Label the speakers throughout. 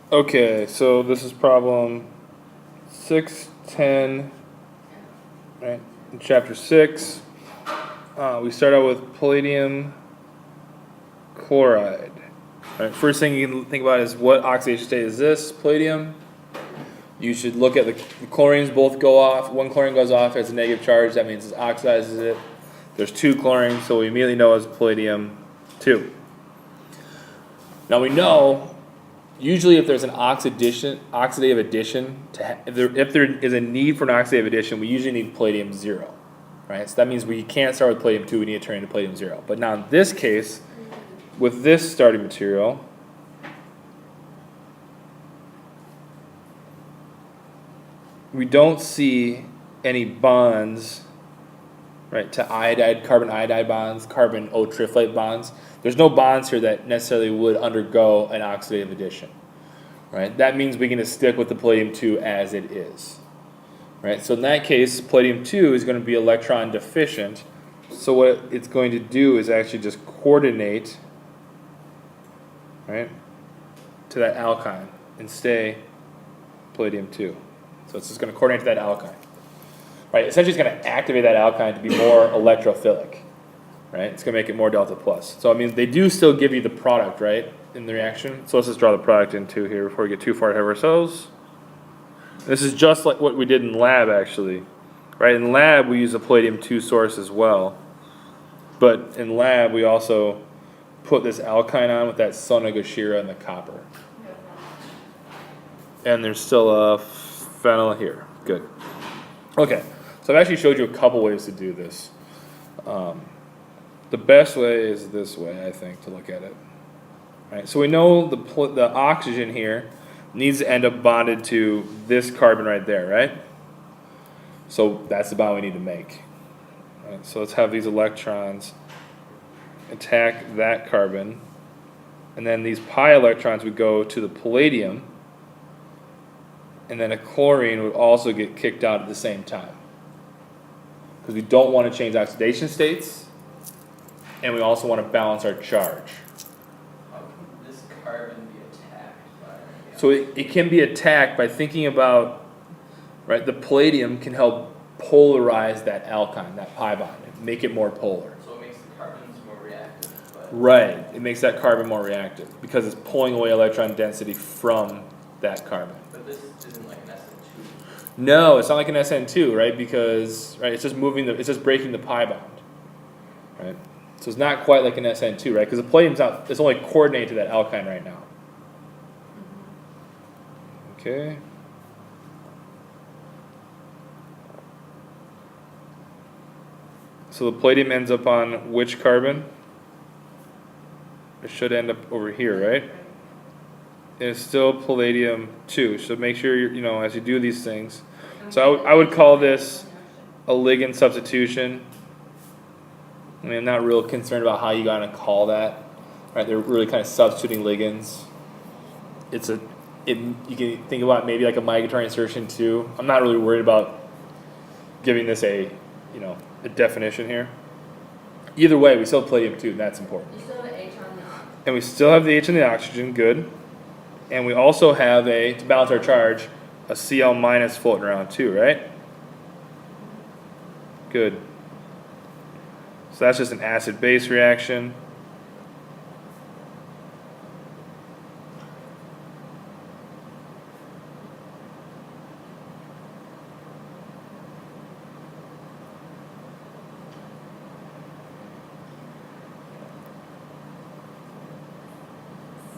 Speaker 1: Okay, so this is problem 610, right? In chapter 6, we start out with palladium chloride. Right, first thing you can think about is what oxidation state is this? Palladium. You should look at the chlorines both go off. One chlorine goes off, has a negative charge, that means it oxidizes it. There's two chlorines, so we immediately know it's palladium 2. Now we know, usually if there's an oxidative addition, if there is a need for an oxidative addition, we usually need palladium 0. Right? So that means we can't start with palladium 2, we need to turn into palladium 0. But now in this case, with this starting material, we don't see any bonds, right, to iodide, carbon iodide bonds, carbon O triflate bonds. There's no bonds here that necessarily would undergo an oxidative addition, right? That means we're going to stick with the palladium 2 as it is, right? So in that case, palladium 2 is going to be electron deficient. So what it's going to do is actually just coordinate, right, to that alkyne and stay palladium 2. So it's just going to coordinate to that alkyne. Right? Essentially it's going to activate that alkyne to be more electrophilic. Right? It's going to make it more delta plus. So I mean they do still give you the product, right, in the reaction. So let's just draw the product into here before we get too far ahead of ourselves. This is just like what we did in lab actually. Right? In lab we use a palladium 2 source as well. But in lab we also put this alkyne on with that Sonogashira and the copper. And there's still a phenyl here. Good. Okay, so I've actually showed you a couple ways to do this. The best way is this way, I think, to look at it. Right, so we know the oxygen here needs to end up bonded to this carbon right there, right? So that's the bond we need to make. Right, so let's have these electrons attack that carbon, and then these pi electrons would go to the palladium, and then a chlorine would also get kicked out at the same time. Because we don't want to change oxidation states, and we also want to balance our charge.
Speaker 2: How can this carbon be attacked by?
Speaker 1: So it can be attacked by thinking about, right, the palladium can help polarize that alkyne, that pi bond, and make it more polar.
Speaker 2: So it makes the carbons more reactive.
Speaker 1: Right, it makes that carbon more reactive because it's pulling away electron density from that carbon.
Speaker 2: But this isn't like an SN2.
Speaker 1: No, it's not like an SN2, right? Because it's just it's just breaking the pi bond, right? So it's not quite like an SN2, right? Because the palladium's not, it's only coordinated to that alkyne right now. Okay. So the palladium ends up on which carbon? It should end up over here, right? And it's still palladium 2. So make sure as you do these things. So I would call this a ligand substitution. I mean, I'm not real concerned about how you gotta call that. Right? They're really kind of substituting ligands. You can think about maybe like a migratory insertion too. I'm not really worried about giving this a definition here. Either way, we still have palladium 2, and that's important.
Speaker 3: You still have the H on the oxygen.
Speaker 1: And we still have the H on the oxygen, good. And we also have to balance our charge, a Cl minus floating around too, right? Good. So that's just an acid-base reaction.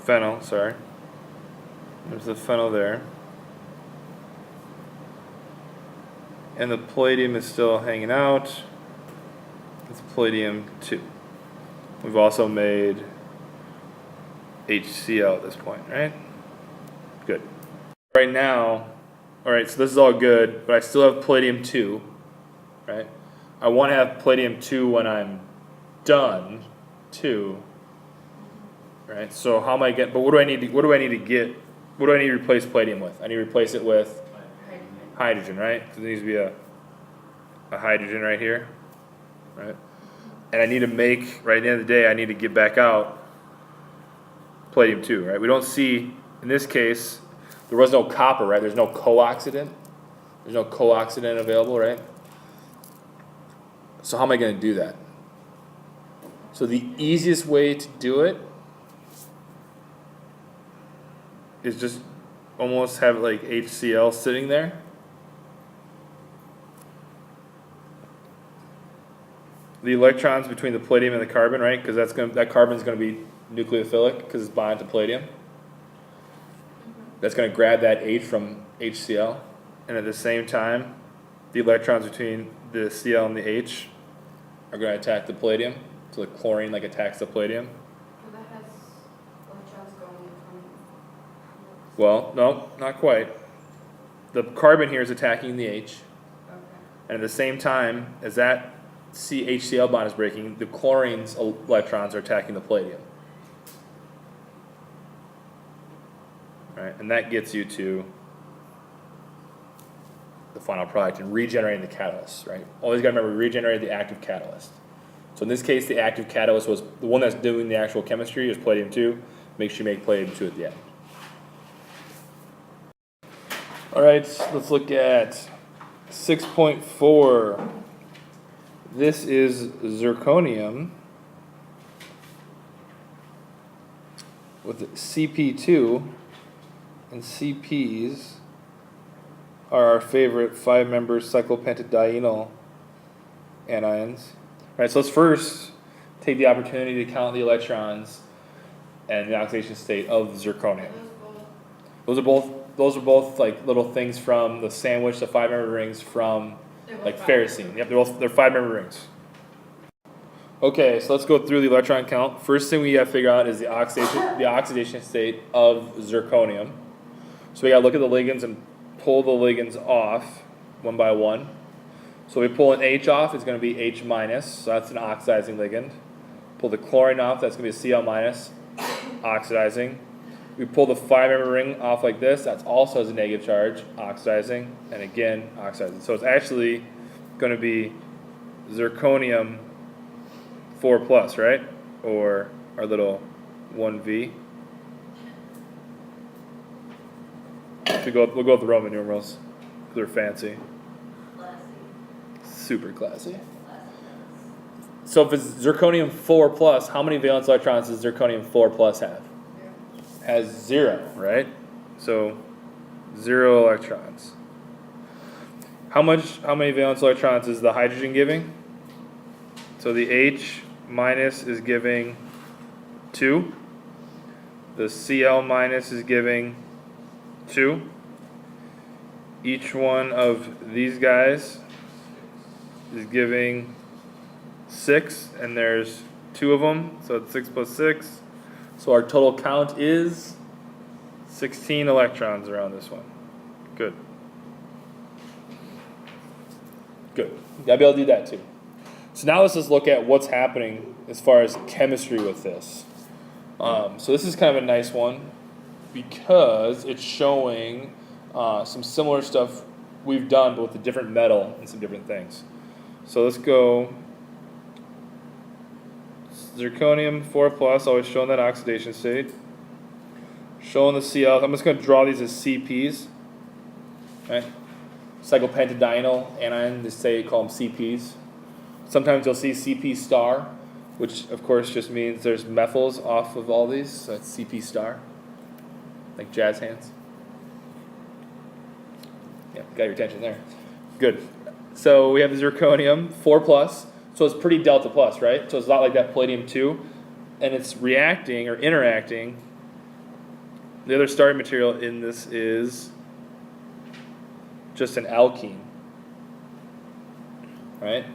Speaker 1: Phenyl, sorry. There's the phenyl there. And the palladium is still hanging out. It's palladium 2. We've also made HCl at this point, right? Good. Right now, alright, so this is all good, but I still have palladium 2, right? I want to have palladium 2 when I'm done, too. Right? So how am I but what do I need to replace palladium with? I need to replace it with hydrogen, right? Because there needs to be a hydrogen right here, right? And I need to make, right at the end of the day, I need to get back out palladium 2, right? We don't see in this case, there was no copper, right? There's no co-oxidant. There's no co-oxidant available, right? So how am I going to do that? So the easiest way to do it is just almost have like HCl sitting there. The electrons between the palladium and the carbon, right? Because that carbon's going to be nucleophilic because it's bonded to palladium. That's going to grab that H from HCl, and at the same time, the electrons between the Cl and the H are going to attack the palladium. So the chlorine like attacks the palladium.
Speaker 3: So that has electrons going from.
Speaker 1: Well, no, not quite. The carbon here is attacking the H,
Speaker 3: Okay.
Speaker 1: and at the same time as that CHCl bond is breaking, the chlorine's electrons are attacking the palladium. Right, and that gets you to the final product and regenerating the catalyst, right? Always got to remember, regenerate the active catalyst. So in this case, the active catalyst was the one that's doing the actual chemistry is palladium-2. Make sure you make palladium-2 at the end. All right, let's look at 6.4. This is zirconium with CP2, and CPs are our favorite 5-member cyclopentadienyl anions. All right, so let's first take the opportunity to count the electrons and the oxidation state of zirconium. Those are both like little things from the sandwich, the 5-member rings from like ferrocene. Yep, they're 5-member rings. Okay, so let's go through the electron count. First thing we got to figure out is the oxidation state of zirconium. So we got to look at the ligands and pull the ligands off one by one. So we pull an H off, it's going to be H minus, so that's an oxidizing ligand. Pull the chlorine off, that's going to be a Cl minus, oxidizing. We pull the 5-member ring off like this, that's also has a negative charge, oxidizing, and again, oxidizing. So it's actually going to be zirconium 4 plus, right? Or our little 1V. We'll go with the Roman numerals because they're fancy.
Speaker 3: Classy.
Speaker 1: Super classy. So if it's zirconium 4 plus, how many valence electrons does zirconium 4 plus have? Has 0, right? So 0 electrons. How many valence electrons is the hydrogen giving? So the H minus is giving 2. The Cl minus is giving 2. Each one of these guys is giving 6, and there's 2 of them, so it's 6 plus 6. So our total count is 16 electrons around this one. Good. Good. You gotta be able to do that too. So now let's just look at what's happening as far as chemistry with this. So this is kind of a nice one because it's showing some similar stuff we've done, but with a different metal and some different things. So let's go zirconium 4 plus, always showing that oxidation state. Showing the Cl. I'm just going to draw these as CPs. Right? Cyclopentadienyl anion, they call them CPs. Sometimes you'll see CP star, which of course just means there's methyls off of all these, so it's CP star. Like jazz hands. Yeah, got your attention there. Good. So we have the zirconium 4 plus, so it's pretty delta plus, right? So it's not like that palladium 2, and it's reacting or interacting. The other starting material in this is just an alkene, right?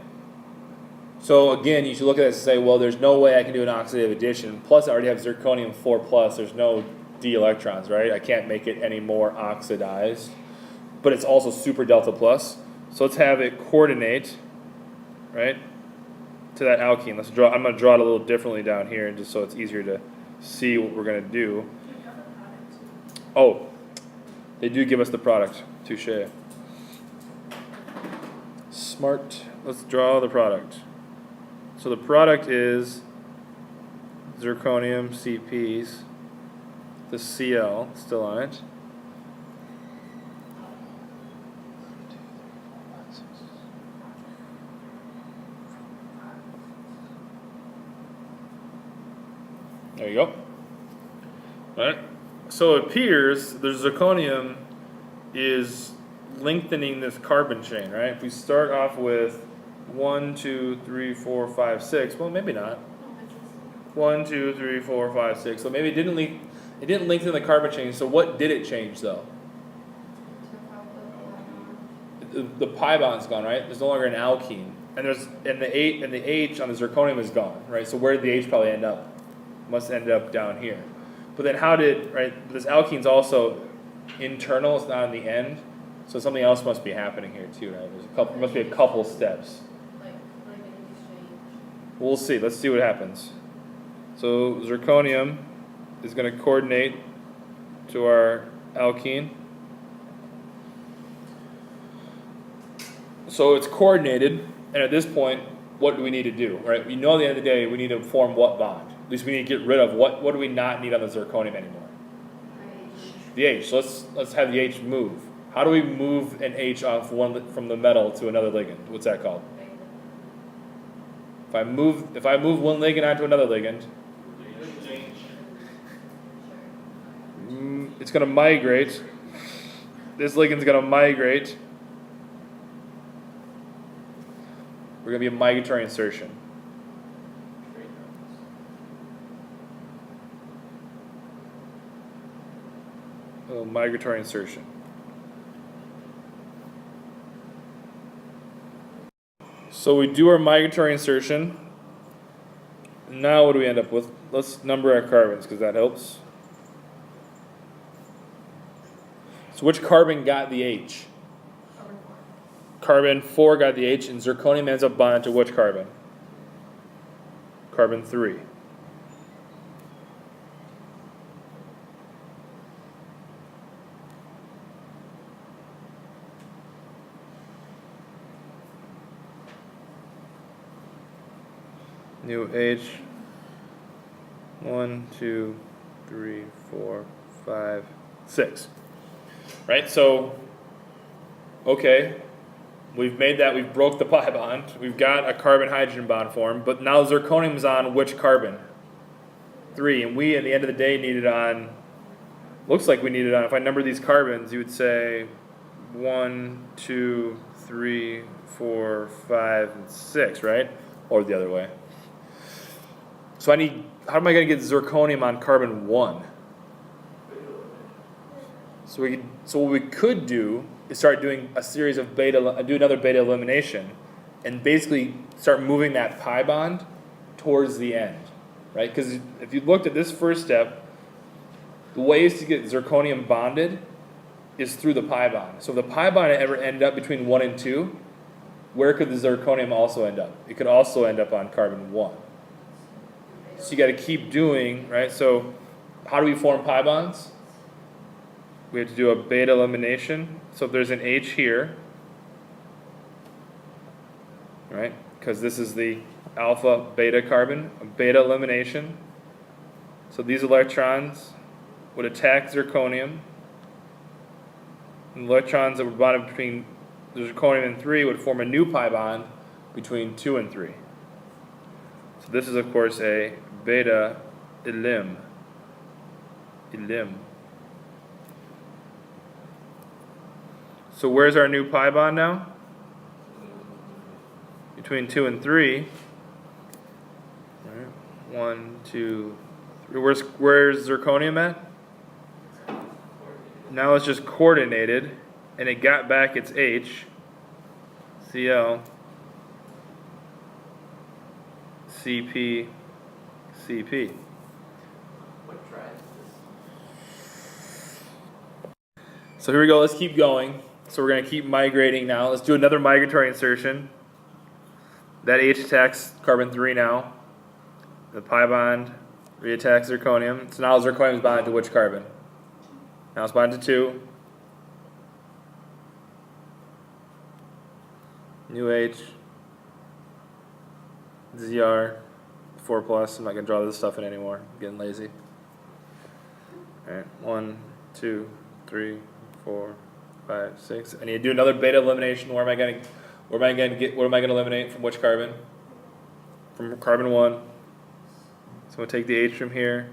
Speaker 1: So again, you should look at this and say, well, there's no way I can do an oxidative addition. Plus, I already have zirconium 4 plus. There's no d electrons, right? I can't make it any more oxidized. But it's also super delta plus. So let's have it coordinate, right, to that alkene. Let's draw. I'm going to draw it a little differently down here, just so it's easier to see what we're going to do. Oh, they do give us the product. Touche. Smart. Let's draw the product. So the product is zirconium CPs The Cl still on it. There you go. Alright. So it appears the zirconium is lengthening this carbon chain, right? If we start off with 1, 2, 3, 4, 5, 6, well maybe not. 1, 2, 3, 4, 5, 6. So maybe it didn't lengthen the carbon chain, so what did it change though? The pi bond's gone, right? There's no longer an alkene. And the H on the zirconium is gone, right? So where did the H probably end up? Must end up down here. But then this alkene's also internal, it's not on the end. So something else must be happening here too, right? There must be a couple steps.
Speaker 3: Like an exchange.
Speaker 1: We'll see. Let's see what happens. So zirconium is going to coordinate to our alkene. So it's coordinated, and at this point, what do we need to do, right? We know at the end of the day we need to form what bond? At least we need to get rid of what do we not need on the zirconium anymore? The H. So let's have the H move. How do we move an H off from the metal to another ligand? What's that called? If I move one ligand onto another ligand, it's going to migrate. This ligand's going to migrate. We're going to be a migratory insertion. A migratory insertion. So we do our migratory insertion. Now what do we end up with? Let's number our carbons because that helps. So which carbon got the H? Carbon 4 got the H, and zirconium ends up bonded to which carbon? Carbon 3. New H. 1, 2, 3, 4, 5, 6. Right? So, okay. We've made that, we've broke the pi bond. We've got a carbon-hydrogen bond formed, but now zirconium's on which carbon? 3, and we, at the end of the day, need it on, looks like we need it on, if I number these carbons, you would say 1, 2, 3, 4, 5, and 6, right? Or the other way. So how am I going to get zirconium on carbon 1? So what we could do is start doing a series of do another beta elimination, and basically start moving that pi bond towards the end, right? Because if you looked at this first step, the ways to get zirconium bonded is through the pi bond. So if the pi bond ever ended up between 1 and 2, where could the zirconium also end up? It could also end up on carbon 1. So you got to keep doing, right? So how do we form pi bonds? We have to do a beta elimination. So if there's an H here, right? Because this is the alpha beta carbon, a beta elimination. So these electrons would attack zirconium. And the electrons that were bonded between the zirconium and 3 would form a new pi bond between 2 and 3. So this is, of course, a beta elim. So where's our new pi bond now? Between 2 and 3. All right. 1, 2, 3. Where's zirconium at? Now it's just coordinated, and it got back its H, Cl, Cp, Cp.
Speaker 2: What drives this?
Speaker 1: So here we go, let's keep going. So we're going to keep migrating now. Let's do another migratory insertion. That H attacks carbon 3 now. The pi bond reattacks zirconium. So now zirconium is bonded to which carbon? Now it's bonded to 2. New H. ZR. 4+. I'm not going to draw this stuff in anymore. I'm getting lazy. Alright, 1, 2, 3, 4, 5, 6. I need to do another beta elimination. What am I gonna eliminate from which carbon? From carbon 1. So I'm gonna take the H from here,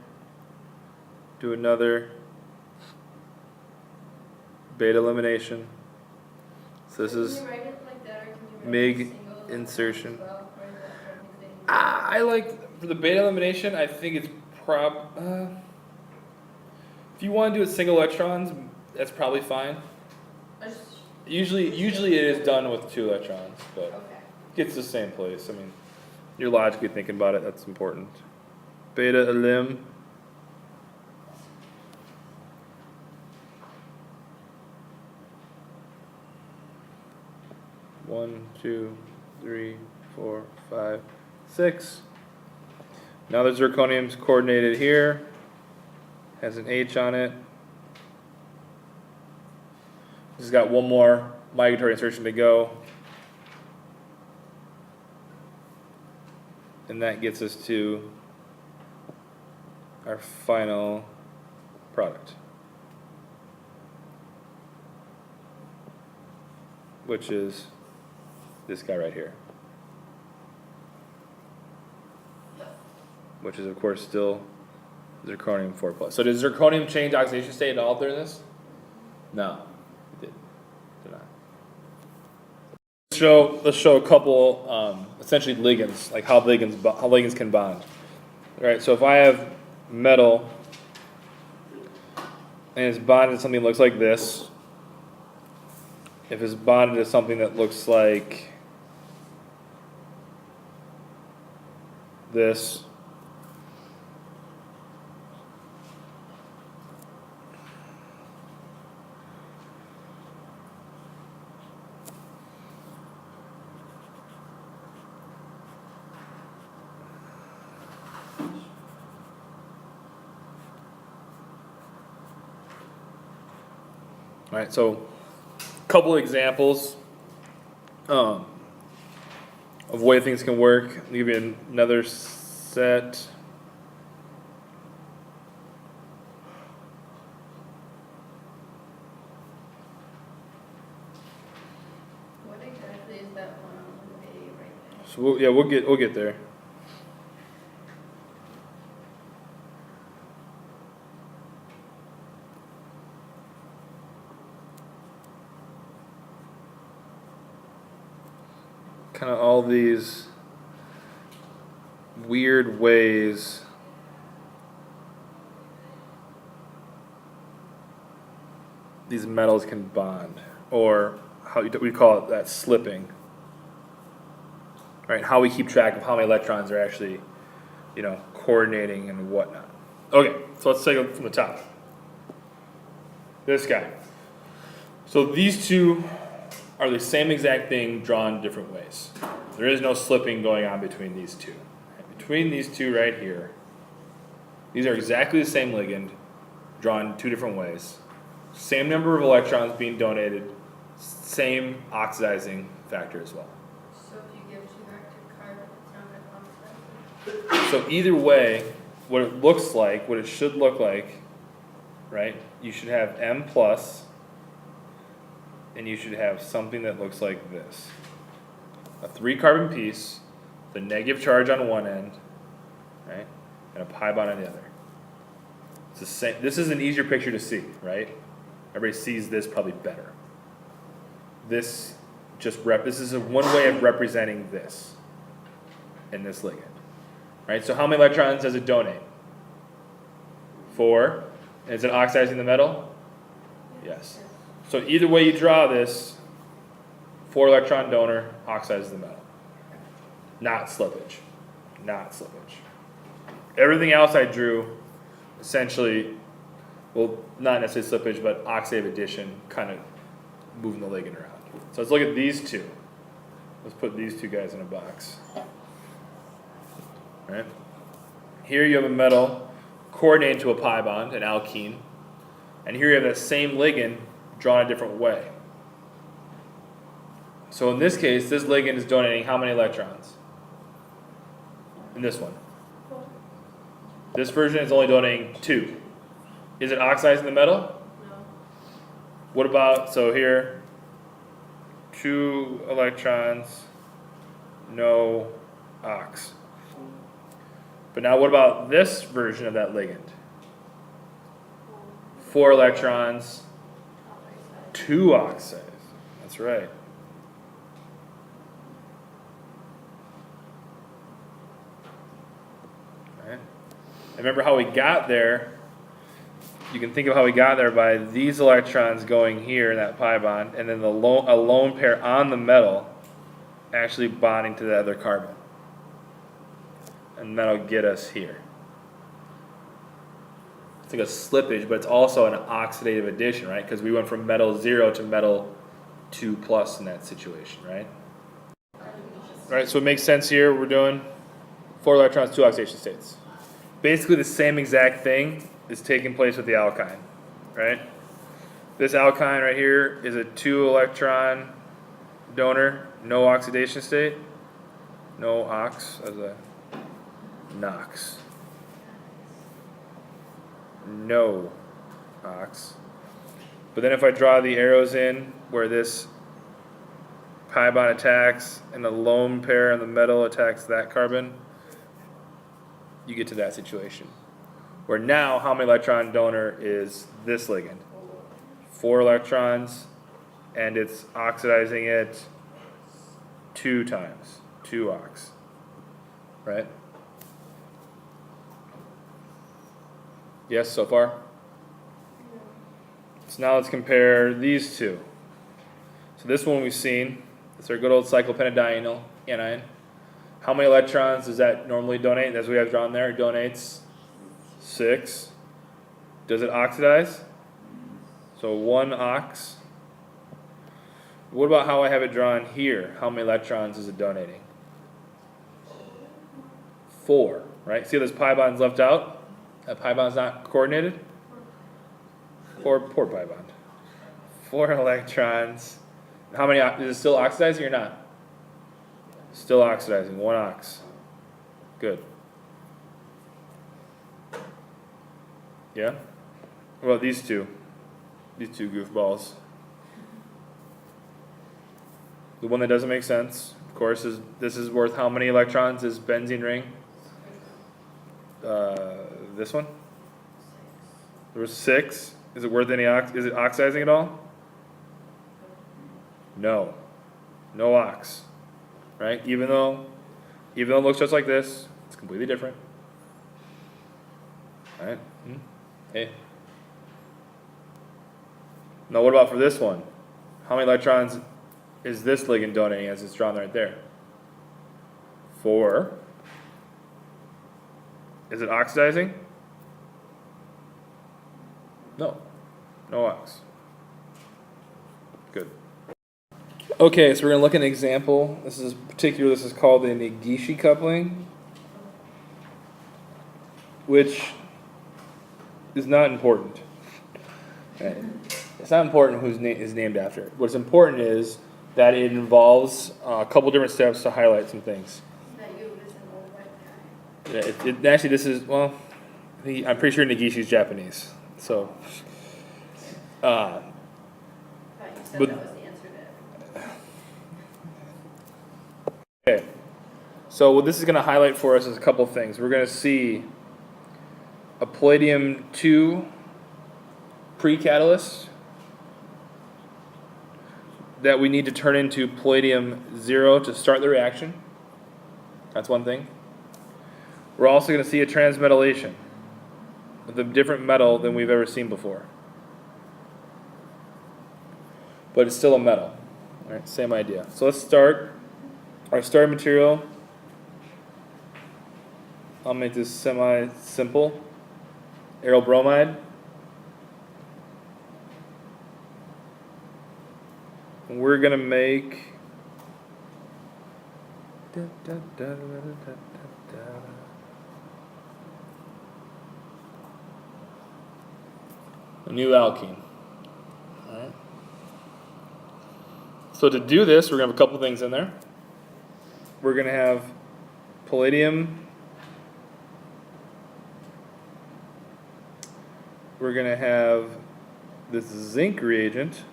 Speaker 1: do another beta elimination. So this is
Speaker 3: Can you write it like that, or can you write
Speaker 1: MIG
Speaker 3: a single electron
Speaker 1: insertion.
Speaker 3: as well, or is that everything?
Speaker 1: I like, for the beta elimination, I think it's if you want to do it single electrons, that's probably fine.
Speaker 3: I just-
Speaker 1: Usually it is done with 2 electrons, but
Speaker 3: Okay.
Speaker 1: it gets the same place. I mean, you're logically thinking about it, that's important. Beta elim. One, 2, 3, 4, 5, 6. Now the zirconium's coordinated here. Has an H on it. This has got one more migratory insertion to go. And that gets us to our final product, which is this guy right here, which is of course still zirconium 4+. So does zirconium change oxidation state at all during this? No, it did not. Let's show a couple essentially ligands, like how ligands can bond. All right, so if I have metal and it's bonded to something that looks like this, if it's bonded to something that looks like this, all right, so a couple examples of way things can work. I'll give you another set.
Speaker 3: What exactly is that one on the A right there?
Speaker 1: So we'll get there. Kind of all these weird ways these metals can bond, or how we call it that slipping. Right? How we keep track of how many electrons are actually, coordinating and whatnot. Okay, so let's take it from the top. This guy. So these two are the same exact thing drawn different ways. There is no slipping going on between these two. Between these two right here, these are exactly the same ligand, drawn 2 different ways. Same number of electrons being donated, same oxidizing factor as well.
Speaker 3: So if you give 2 active carbon, it's not going to oxidize?
Speaker 1: So either way, what it looks like, what it should look like, right? You should have M plus, and you should have something that looks like this. A 3 carbon piece, the negative charge on one end, right? And a pi bond on the other. It's the same. This is an easier picture to see, right? Everybody sees this probably better. This is one way of representing this in this ligand. Right? So how many electrons does it donate? 4. And is it oxidizing the metal? Yes. So either way you draw this, 4 electron donor oxidizes the metal. Not slippage. Not slippage. Everything else I drew, essentially, well, not necessarily slippage, but oxidative addition, kind of moving the ligand around. So let's look at these two. Let's put these two guys in a box. All right. Here you have a metal coordinated to a pi bond, an alkene. And here you have that same ligand drawn a different way. So in this case, this ligand is donating how many electrons? In this one. This version is only donating 2. Is it oxidizing the metal?
Speaker 3: No.
Speaker 1: What about, so here, 2 electrons, no ox. But now what about this version of that ligand? 4 electrons, 2 oxides. That's right. Right. Remember how we got there? You can think of how we got there by these electrons going here in that pi bond, and then a lone pair on the metal actually bonding to the other carbon. And that'll get us here. It's like a slippage, but it's also an oxidative addition, right? Because we went from metal 0 to metal 2 plus in that situation, right? Right, so it makes sense here. We're doing 4 electrons, 2 oxidation states. Basically the same exact thing is taking place with the alkyne, right? This alkyne right here is a 2 electron donor, no oxidation state, no ox as a NOx. No ox. But then if I draw the arrows in where this pi bond attacks and the lone pair on the metal attacks that carbon, you get to that situation. Where now, how many electron donor is this ligand? 4 electrons, and it's oxidizing it 2 times, 2 ox, right? Yes, so far? So now let's compare these two. So this one we've seen, it's our good old cyclopentadienyl anion. How many electrons does that normally donate? As we have drawn there, it donates 6. Does it oxidize? So 1 ox. What about how I have it drawn here? How many electrons is it donating? 4, right? See how this pi bond's left out? That pi bond's not coordinated? Poor pi bond. 4 electrons. How many, is it still oxidizing or not? Still oxidizing, 1 ox. Good. Yeah? What about these two? These two goofballs. The one that doesn't make sense, of course, is this is worth how many electrons is benzene ring? This one? There was 6. Is it worth any is it oxidizing at all? No. No ox. Right? Even though it looks just like this, it's completely different. Alright? Hey. Now what about for this one? How many electrons is this ligand donating as it's drawn right there? 4. Is it oxidizing? No. No ox. Good. Okay, so we're going to look at an example. This is called the Negishi coupling, which is not important. Right. It's not important whose name is named after it. What's important is that it involves a couple different steps to highlight some things.
Speaker 3: That you was an old white guy.
Speaker 1: Yeah, actually, this is, well, I'm pretty sure Negishi's Japanese. So,
Speaker 3: Thought you said
Speaker 1: but-
Speaker 3: that was the answer to everything.
Speaker 1: okay. So what this is going to highlight for us is a couple things. We're going to see a palladium-2 pre-catalyst that we need to turn into palladium-0 to start the reaction. That's one thing. We're also going to see a transmetallation with a different metal than we've ever seen before. But it's still a metal. All right, same idea. So let's start. Our starting material, I'll make this semi-simple. Aryl bromide. And we're going to make a new alkene. All right. So to do this, we're going to have a couple things in there. We're going to have palladium we're gonna have this zinc reagent.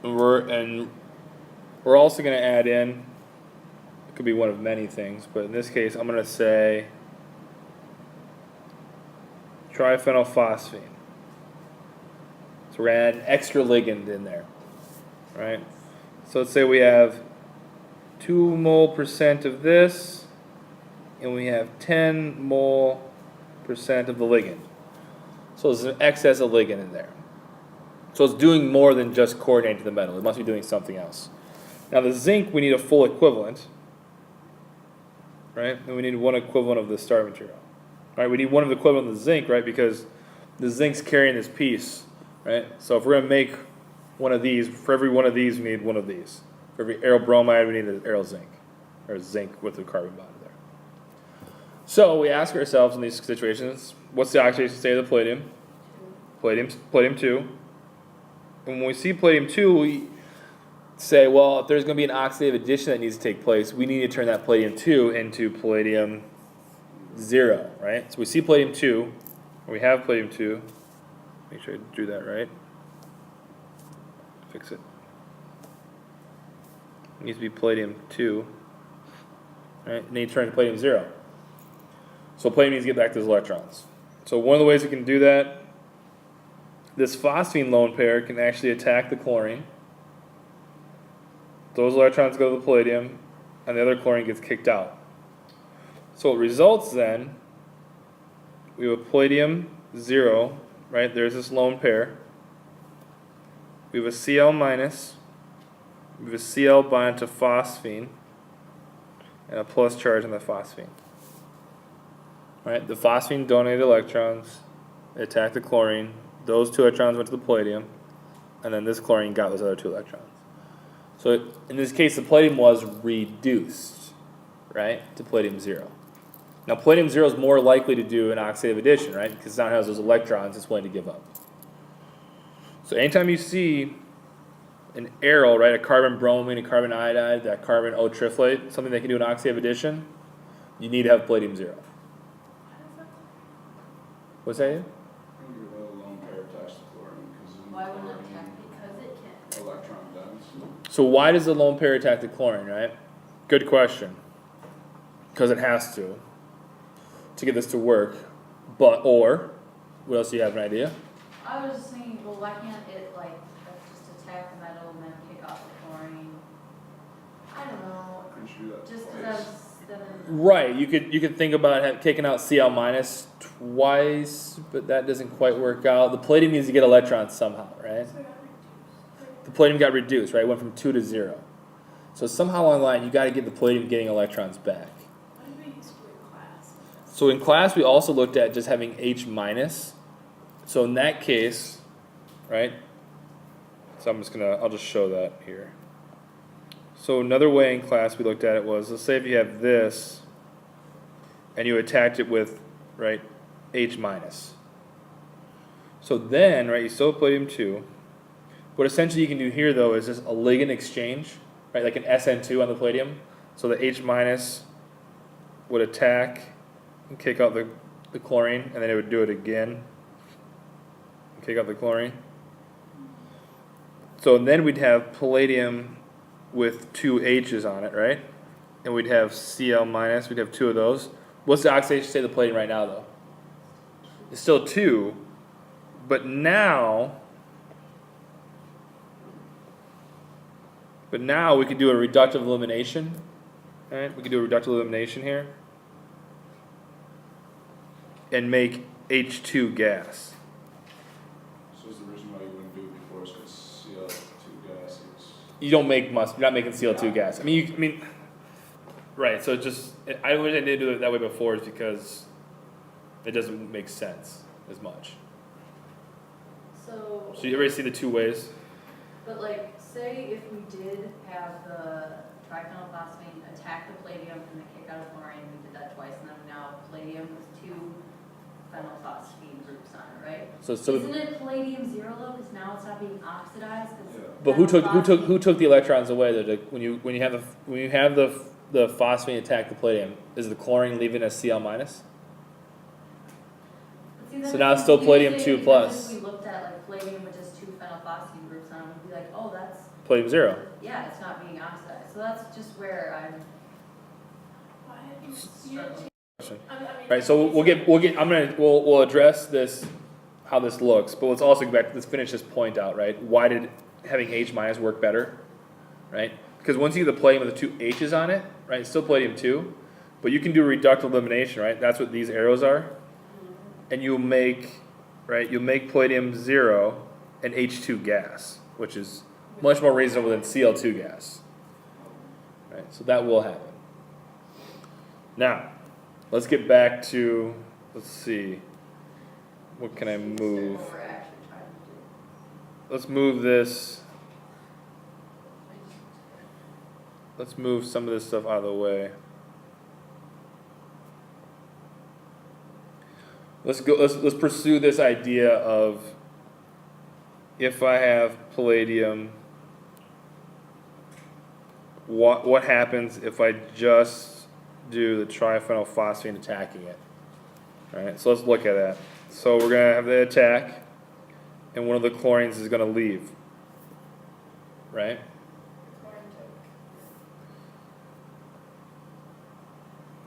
Speaker 1: And we're also gonna add in, it could be one of many things, but in this case I'm gonna say triphenylphosphine. So we're gonna add an extra ligand in there, right? So let's say we have 2 mole percent of this, and we have 10 mole percent of the ligand. So there's an excess of ligand in there. So it's doing more than just coordinating to the metal. It must be doing something else. Now the zinc, we need a full equivalent, right? And we need one equivalent of the starting material. Right? We need one of the equivalent of the zinc, right? Because the zinc's carrying this piece, right? So if we're going to make one of these, for every one of these, we need one of these. For every aryl bromide, we need an aryl zinc, or zinc with a carbon bond there. So we ask ourselves in these situations, what's the oxidation state of the palladium? Palladium 2. And when we see palladium 2, we say, well, if there's going to be an oxidative addition that needs to take place, we need to turn that palladium 2 into palladium 0, right? So we see palladium 2, or we have palladium 2. Make sure I drew that right. Fix it. It needs to be palladium 2, right? And then you turn to palladium 0. So palladium needs to get back those electrons. So one of the ways we can do that, this phosphine lone pair can actually attack the chlorine. Those electrons go to the palladium, and the other chlorine gets kicked out. So it results then, we have a palladium 0, right? There's this lone pair. We have a Cl minus, we have a Cl bind to phosphine, and a plus charge on the phosphine. Right? The phosphine donated electrons, they attacked the chlorine, those 2 electrons went to the palladium, and then this chlorine got those other 2 electrons. So in this case, the palladium was reduced, right, to palladium 0. Now palladium 0 is more likely to do an oxidative addition, right, because it now has those electrons it's willing to give up. So anytime you see an aryl, right, a carbon bromine, a carbon iodide, that carbon O triflate, something that can do an oxidative addition, you need to have palladium 0. What's that?
Speaker 3: Why wouldn't it attack? Because it can.
Speaker 4: Electron does.
Speaker 1: So why does the lone pair attack the chlorine, right? Good question. Because it has to get this to work. But, or, what else do you have an idea?
Speaker 5: I was just thinking, well, why can't it like just attack the metal and then kick off the chlorine? I don't know.
Speaker 4: Couldn't you do that
Speaker 5: Just
Speaker 4: twice?
Speaker 5: because
Speaker 1: Right, you could think about kicking out Cl minus twice, but that doesn't quite work out. The palladium needs to get electrons somehow, right?
Speaker 3: So it got reduced.
Speaker 1: The palladium got reduced, right? It went from 2 to 0. So somehow along the line, you got to get the palladium getting electrons back.
Speaker 3: What did we used to do in class?
Speaker 1: So in class, we also looked at just having H minus. So in that case, right? So I'll just show that here. So another way in class we looked at it was, let's say if you have this, and you attacked it with, right, H minus. So then, right, you still have palladium 2. What essentially you can do here, though, is just a ligand exchange, right, like an SN2 on the palladium. So the H minus would attack and kick out the chlorine, and then it would do it again and kick out the chlorine. So then we'd have palladium with 2 H's on it, right? And we'd have Cl minus, we'd have 2 of those. What's the oxidation state of the palladium right now, though? It's still 2, but now we could do a reductive elimination, right? We could do a reductive elimination here and make H2 gas.
Speaker 4: So is the reason why you wouldn't do it before is because CO2 gas is...
Speaker 1: You're not making Cl2 gas. I mean, right? So I wish I didn't do it that way before, is because it doesn't make sense as much.
Speaker 5: So
Speaker 1: you already see the 2 ways.
Speaker 5: but like, say if we did have the triphenylphosphine attack the palladium and then kick out of chlorine, we did that twice, and then now palladium with 2 phenylphosphine groups on it, right?
Speaker 1: So
Speaker 5: Isn't it palladium 0 though, because now it's not being oxidized? 'Cause
Speaker 4: Yeah.
Speaker 1: but who took the electrons away? When you have the the phosphine attack the palladium, is the chlorine leaving as Cl minus?
Speaker 5: See,
Speaker 1: So
Speaker 5: then
Speaker 1: now it's still palladium
Speaker 5: usually
Speaker 1: 2 plus.
Speaker 5: If we looked at like palladium with just two phenylphosphine groups on it, we'd be like, oh, that's,
Speaker 1: Palladium 0.
Speaker 5: yeah, it's not being oxidized. So that's just where I'm
Speaker 3: Why have you
Speaker 5: struggling.
Speaker 1: Right, so we'll address this, how this looks, but let's also go back, let's finish this point out, right? Why did having H minus work better, right? Because once you get the palladium with the two H's on it, right, it's still palladium 2, but you can do reductive elimination, right? That's what these arrows are. And you'll make, right, you'll make palladium 0 an H2 gas, which is much more reasonable than Cl2 gas. Right, so that will happen. Now, let's get back to, let's see, what can I move?
Speaker 5: What we're actually trying to do.
Speaker 1: Let's move this, let's move some of this stuff out of the way. Let's pursue this idea of if I have palladium, what happens if I just do the triphenylphosphine attacking it? All right, so let's look at that. So we're gonna have the attack, and one of the chlorines is gonna leave, right?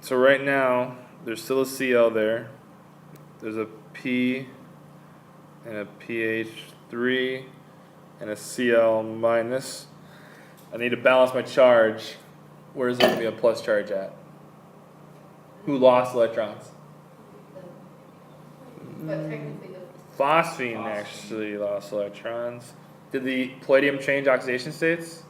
Speaker 1: So right now, there's still a Cl there. There's a P and a pH3 and a Cl minus. I need to balance my charge. Where is there going to be a plus charge at? Who lost electrons?
Speaker 3: But technically the.
Speaker 1: Phosphine actually lost electrons. Did the palladium change oxidation states?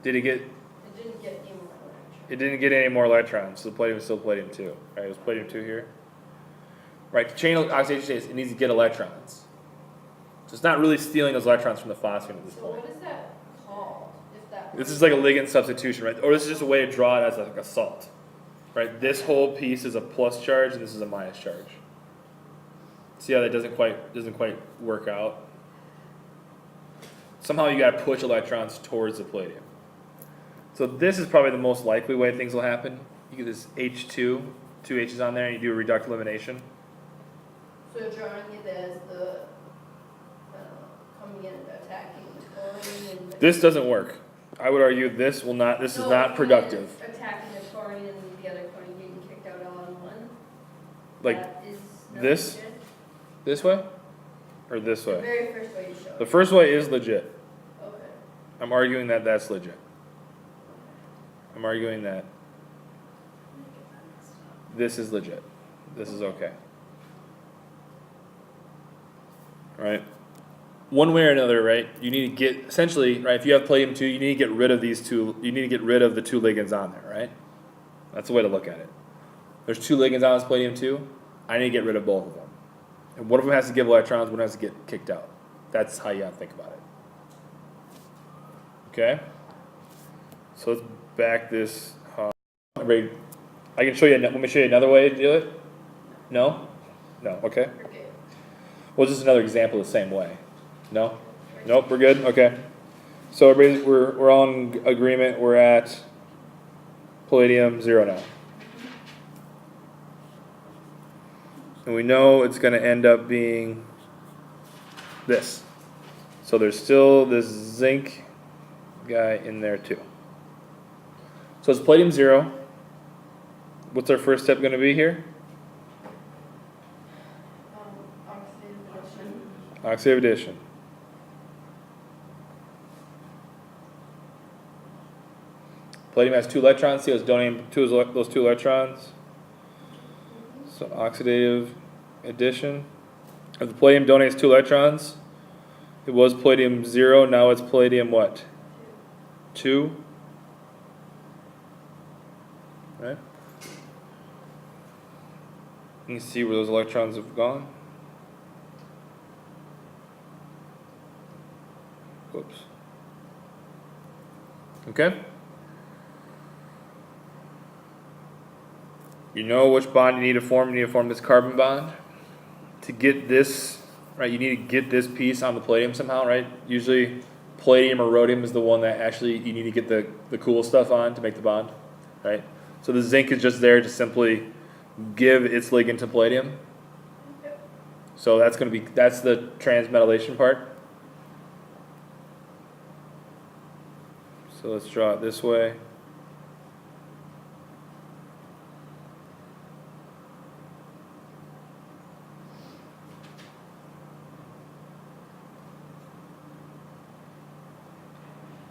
Speaker 1: Did it get?
Speaker 3: It didn't get any more electrons.
Speaker 1: It didn't get any more electrons, so the palladium is still palladium 2. Right, it was palladium 2 here. Right, to change oxidation states, it needs to get electrons. So it's not really stealing those electrons from the phosphine at this
Speaker 3: So
Speaker 1: point.
Speaker 3: what is that called, if that?
Speaker 1: This is like a ligand substitution, right? Or this is just a way to draw it as like a salt. Right? This whole piece is a plus charge and this is a minus charge. See how that doesn't quite work out? Somehow you gotta push electrons towards the palladium. So this is probably the most likely way things will happen. You get this H2, two H's on there, and you do a reductive elimination.
Speaker 3: So drawing it as the, coming in and attacking the chlorine and.
Speaker 1: This doesn't work. I would argue this is not productive.
Speaker 3: Attacking the chlorine and the other chlorine getting kicked out all in one.
Speaker 1: Like
Speaker 3: That is not
Speaker 1: this?
Speaker 3: legit.
Speaker 1: this way? Or this
Speaker 3: The
Speaker 1: way?
Speaker 3: very first way you showed.
Speaker 1: The first way is legit.
Speaker 3: Okay.
Speaker 1: I'm arguing that that's legit. I'm arguing that this is legit. This is okay. Right? One way or another, right? You need to get, essentially, right, if you have palladium 2, you need to get rid of these two, you need to get rid of the two ligands on there, right? That's the way to look at it. There's two ligands on this palladium 2, I need to get rid of both of them. And one of them has to give electrons, one has to get kicked out. That's how you have to think about it. Okay? So let's back this up. Everybody, I can show you, let me show you another way to do it. No? No, okay.
Speaker 3: Okay.
Speaker 1: Well, just another example the same way. No? Nope, we're good? Okay. So everybody, we're all in agreement. We're at palladium 0 now. And we know it's going to end up being this. So there's still this zinc guy in there too. So it's palladium 0. What's our first step going to be here?
Speaker 3: Oxidative addition.
Speaker 1: Oxidative addition. Palladium has 2 electrons. See, it's donating those 2 electrons. So oxidative addition. If the palladium donates 2 electrons, it was palladium 0. Now it's palladium what? 2. Right? You can see where those electrons have gone. Whoops. Okay? You know which bond you need to form. You need to form this carbon bond. To get this, right, you need to get this piece on the palladium somehow, right? Usually palladium or rhodium is the one that actually you need to get the cool stuff on to make the bond, right? So the zinc is just there to simply give its ligand to palladium.
Speaker 3: Yep.
Speaker 1: So that's the transmetallation part. So let's draw it this way.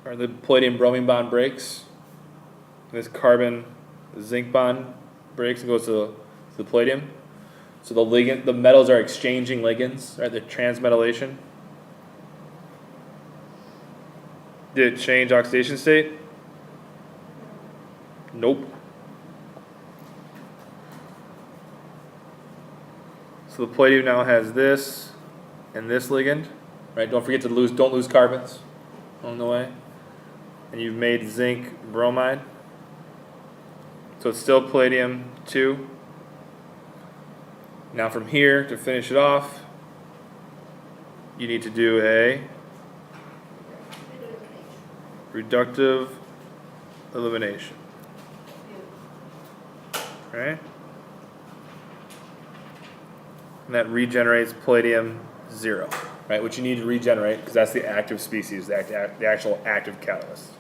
Speaker 1: Or the palladium bromine bond breaks. This carbon zinc bond breaks and goes to the palladium. So the metals are exchanging ligands, right? The transmetallation. Did it change oxidation state? Nope. So the palladium now has this and this ligand, right? Don't lose carbons along the way. And you've made zinc bromide. So it's still palladium 2. Now from here, to finish it off, you need to do a reductive elimination. Right? And that regenerates palladium 0, right? Which you need to regenerate because that's the active species, the actual active catalyst.